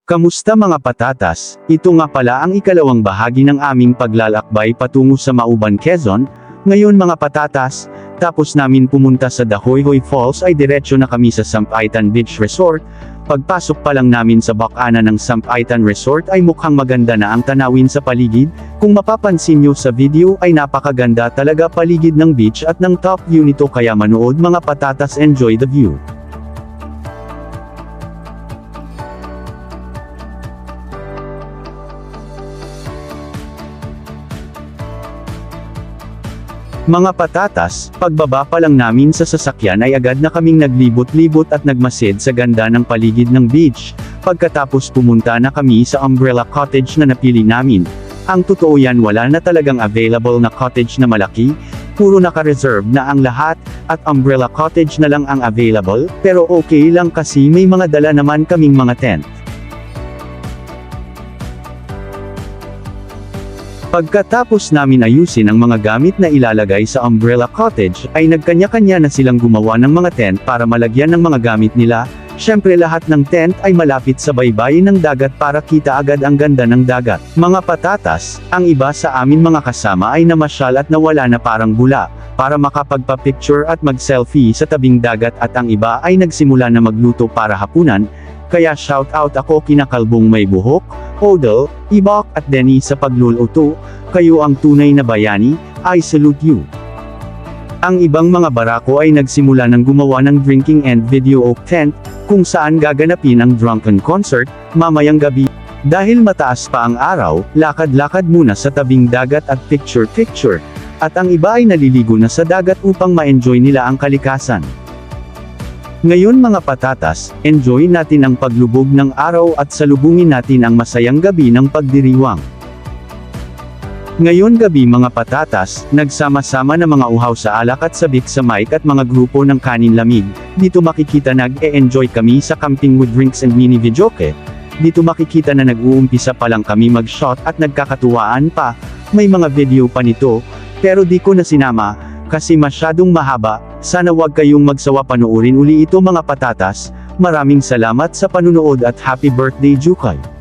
Kamusta mga patatas? Ito nga pala ang ikalawang bahagi ng aming paglalakbay patungo sa Mauban, Quezon. Ngayon mga patatas, tapos namin pumunta sa Dahoyhoy Falls ay diretsyo na kami sa Sampaitan Beach Resort. Pagpasok pa lang namin sa bakana ng Sampaitan Resort ay mukhang maganda na ang tanawin sa paligid. Kung mapapansin nyo sa video ay napakaganda talaga paligid ng beach at ng top view nito, kaya manood mga patatas, enjoy the view. Mga patatas, pagbaba pa lang namin sa sasakyan ay agad na kaming naglibot-libot at nagmasid sa ganda ng paligid ng beach. Pagkatapos pumunta na kami sa umbrella cottage na napili namin. Ang totoo yan, wala na talagang available na cottage na malaki, puro naka-reserve na ang lahat, at umbrella cottage na lang ang available, pero okay lang kasi may mga dala naman kaming mga tent. Pagkatapos namin ayusin ang mga gamit na ilalagay sa umbrella cottage, ay nagkanya-kanya na silang gumawa ng mga tent para malagyan ng mga gamit nila. Syempre lahat ng tent ay malapit sa baybayin ng dagat para kita agad ang ganda ng dagat. Mga patatas, ang iba sa amin mga kasama ay namasyal at nawala na parang bula, para makapagpa-picture at mag-selfie sa tabing dagat, at ang iba ay nagsimula na magluto para hapunan. Kaya shout out ako kina Kalbong May Buhok, Odell, Ibok at Denny sa pagluluto. Kayo ang tunay na bayani, I salute you. Ang ibang mga barako ay nagsimula ng gumawa ng drinking and video oak tent, kung saan gaganapin ang drunken concert, mamayang gabi. Dahil mataas pa ang araw, lakad-lakad muna sa tabing dagat at picture-picture. At ang iba ay naliligo na sa dagat upang ma-enjoy nila ang kalikasan. Ngayon mga patatas, enjoy natin ang paglubog ng araw at salubungin natin ang masayang gabi ng pagdiriwang. Ngayon gabi mga patatas, nagsama-sama na mga uhaw sa alak at sabik sa mic at mga grupo ng kanin lamig. Dito makikita nag-e-enjoy kami sa camping with drinks and mini videoke. Dito makikita na nag-uumpisa pa lang kami mag-shot at nagkakatuwaan pa. May mga video pa nito, pero di ko na sinama, kasi masyadong mahaba. Sana wag kayong magsawa panoorin uli ito mga patatas. Maraming salamat sa panunood at happy birthday Jukay!